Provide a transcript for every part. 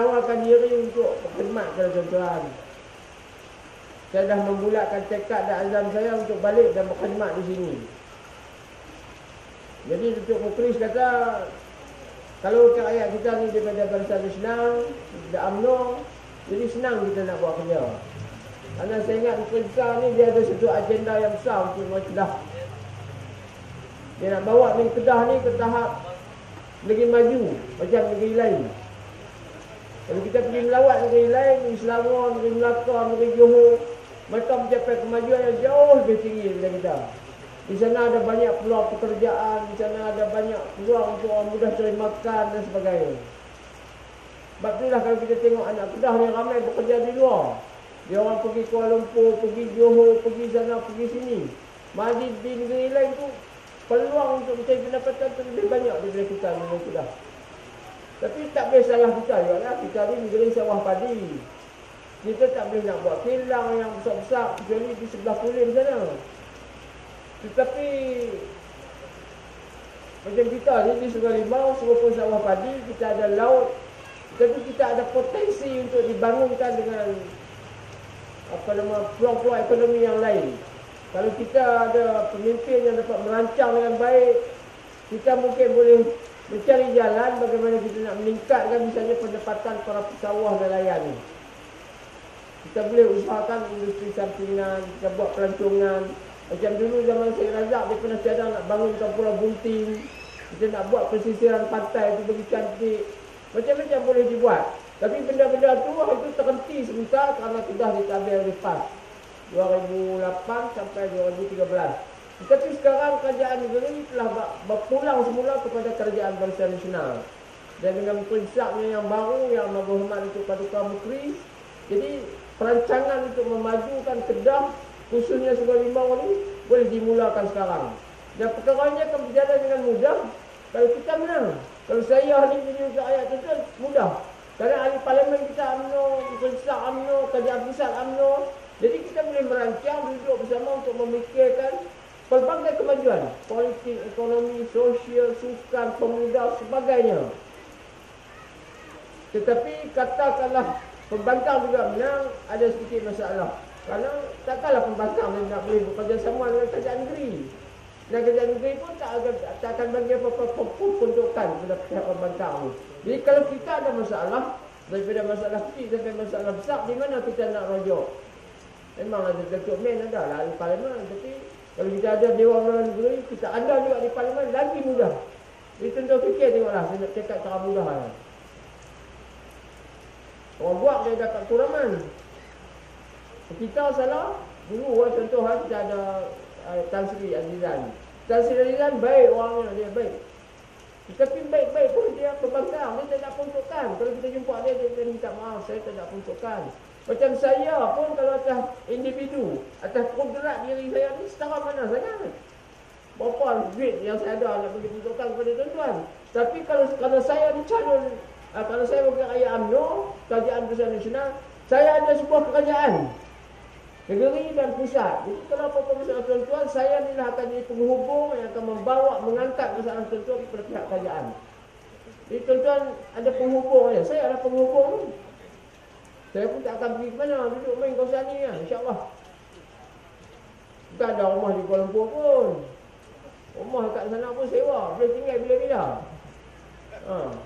menawarkan diri untuk berkhidmat kepada tuan-tuan. Saya dah membulatkan tekad dan azam saya untuk balik dan berkhidmat di sini. Jadi Datuk Mukhlis kata, kalau rakyat kita ni daripada Barisan Nasional, dah UMNO, jadi senang kita nak buat kerja. Kerana saya ingat Mukhlis ni dia ada satu agenda yang besar untuk Negeri Kedah. Dia nak bawa negeri Kedah ni ke tahap negeri maju macam negeri lain. Kalau kita pergi melawat negeri lain, negeri Selangor, negeri Melaka, negeri Johor, mereka mencapai kemajuan yang jauh lebih tinggi daripada kita. Di sana ada banyak peluang pekerjaan, di sana ada banyak peluang untuk orang mudah cari makan dan sebagainya. Sebab itulah kalau kita tengok anak Kedah ni ramai bekerja di luar. Dia orang pergi Kuala Lumpur, pergi Johor, pergi sana, pergi sini. Mari di negeri lain tu peluang untuk mencari pendapatan tu lebih banyak daripada kita di negeri Kedah. Tapi tak boleh salah kita juga lah. Kita ni negeri sawah padi. Kita tak boleh nak buat kilang yang besar-besar kecuali di sebelah Kulim sana. Tetapi macam kita ni di Sungai Limau, serupa sawah padi, kita ada laut. Tapi kita ada potensi untuk dibangunkan dengan peluang-peluang ekonomi yang lain. Kalau kita ada pemimpin yang dapat merancang dengan baik, kita mungkin boleh mencari jalan bagaimana kita nak meningkatkan misalnya pendapatan para pesawah nelayan ni. Kita boleh usahakan industri sampingan, kita buat pelancongan. Macam dulu zaman Syed Razak, dia pernah cadang nak bangun Pulau Bunting. Kita nak buat pesisiran pantai itu bagi cantik. Macam-macam boleh dibuat. Tapi benda-benda itu terhenti sebentar kerana Kedah ditabir oleh PAS 2008 sampai 2013. Tetapi sekarang kerajaan negeri telah berpulang semula kepada kerajaan Barisan Nasional. Dan dengan prinsipnya yang baru yang berhormat untuk Paduka Menteri, jadi perancangan untuk memajukan Kedah, khususnya Sungai Limau ni, boleh dimulakan sekarang. Dan perkaranya akan berjalan dengan mudah kalau kita menang. Kalau saya ni jadi rakyat tu mudah. Kerana ahli parlimen kita UMNO, Pemerintah UMNO, kerajaan pusat UMNO. Jadi kita boleh merancang, duduk bersama untuk memikirkan pelbagai kemajuan. Politik, ekonomi, sosial, sukan, pemuda, sebagainya. Tetapi katakanlah pembangkang juga menang, ada sedikit masalah. Kerana takkanlah pembangkang nak boleh bekerjasama dengan kerajaan negeri. Dan kerajaan negeri pun tak akan bagi apa-apa peruntukan kepada pihak pembangkang ni. Jadi kalau kita ada masalah, daripada masalah kecil sampai masalah besar, di mana kita nak rujuk? Memang ada Datuk Men, ada lah di parlimen. Tapi kalau kita ada Dewan Undangan Negeri, kita ada juga di parlimen, lagi mudah. Jadi tentu fikir tengoklah, saya nak cakap cara mudah lah. Orang buat dia dapat kuraman. Kita salah, dulu contoh kita ada Tan Sri Azizan. Tan Sri Azizan baik orangnya, dia baik. Tetapi baik-baik pun dia pembangkang, dia tak nak peruntukan. Kalau kita jumpa dia, dia minta maaf, saya tak nak peruntukan. Macam saya pun kalau atas individu, atas kodrat diri saya ni, setara mana sangat. Berapa duit yang saya ada nak bagi peruntukan kepada tuan-tuan. Tapi kalau saya ni calon, kalau saya bukan rakyat UMNO, kerajaan Barisan Nasional, saya ada sebuah kerajaan negeri dan pusat. Jadi kalau apa-apa masalah tuan-tuan, saya ni lah akan jadi penghubung yang akan membawa, mengangkat masalah tuan-tuan kepada pihak kerajaan. Jadi tuan-tuan ada penghubung saja. Saya ada penghubung. Saya pun tak akan pergi ke mana, duduk main kawasan ni lah, insyaAllah. Tak ada rumah di Kuala Lumpur pun. Rumah kat sana pun sewa, boleh tinggal bila-bila.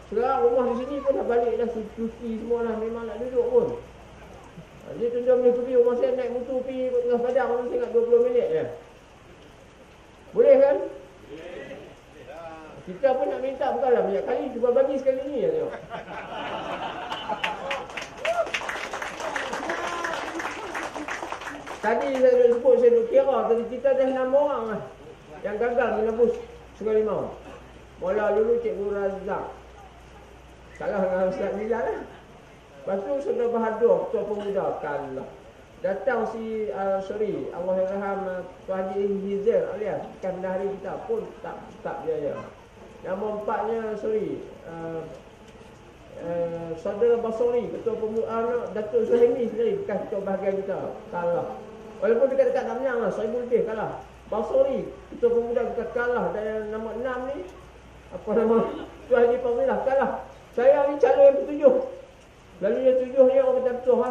Sekarang rumah di sini pun dah balik dah, cuti semua lah, memang nak duduk pun. Jadi tuan-tuan boleh pergi rumah saya naik motor pergi ke Tengah Padang, saya ingat 20 minit je. Boleh kan? Kita pun nak minta bukanlah banyak kali, cuba bagi sekali ni ya tengok. Tadi saya sebut, saya duk kira, tadi kita dah 6 orang lah yang gagal menembus Sungai Limau. Mula dulu Cikgu Razak, kalah dengan Ustaz Nizam lah. Lepas tu Saudara Bahadur, Ketua Pemuda, kalah. Datang si Allahyarham Tuan Haji Hizir alias bukan bendahari kita pun tak berjaya. Nombor 4-nya Saudara Basori, Ketua Pemuda, Datuk Suhaimi sendiri bekas ketua bahagian kita, kalah. Walaupun dekat-dekat nak menang lah, 1000 lebih kalah. Basori, Ketua Pemuda kita kalah. Dan yang nombor 6 ni, apa nama, Tuan Haji Fadilah kalah. Saya ni calon yang ketujuh. Lalu yang 7 ni orang kata betul ha.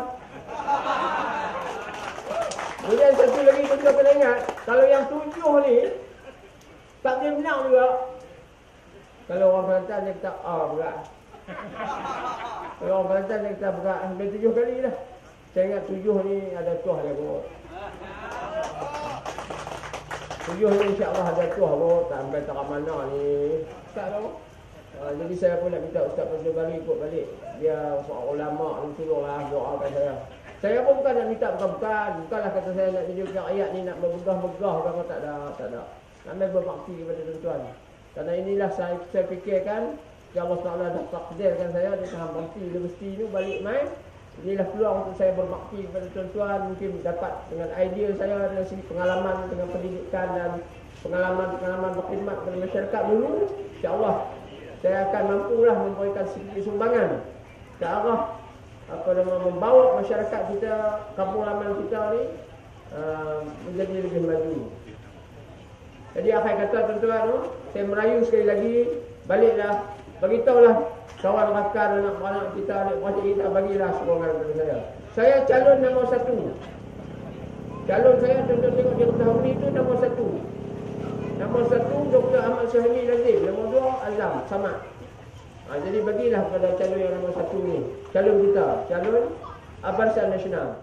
Kemudian satu lagi tuan kena ingat, kalau yang 7 ni tak boleh menang juga. Kalau orang Kelantan dia kata berat. Kalau orang Kelantan dia kata berat sampai 7 kali dah. Saya ingat 7 ni ada tuah dia kot. 7 ni insya-Allah ada tuah kot, tak sampai tak mana ni. Tak tahu. Jadi saya pun nak minta Ustaz Fazlul Bari ikut balik. Dia seorang ulama ni tolonglah doakan saya. Saya pun bukan nak minta bukanlah kata saya nak tunjukkan ayat ni nak bermegah-megah ke apa, tak ada. Nak main berbakti kepada tuan-tuan. Karena inilah saya fikirkan, ya Allah Taala dah takdirkan saya di tahap bakti universiti ni balik main. Inilah peluang untuk saya berbakti kepada tuan-tuan, mungkin dapat dengan idea saya dari segi pengalaman dengan pendidikan dan pengalaman berkhidmat kepada masyarakat dulu. Insya-Allah saya akan mampulah memberikan sedikit sumbangan ke arah membawa masyarakat kita, kampung halaman kita ni menjadi lebih maju. Jadi akhir kata tuan-tuan, saya merayu sekali lagi, baliklah, beritahulah kawan rakan anak-anak kita, anak-anak kita, bagilah sokongan kepada saya. Saya calon nombor 1. Calon saya tuan-tuan tengok di tahun ni tu nombor 1. Nombor 1 Dr. Ahmad Syahmi Nazim, nombor 2 Azam Samad. Jadi bagilah kepada calon yang nombor 1 ni. Calon kita, calon Barisan Nasional.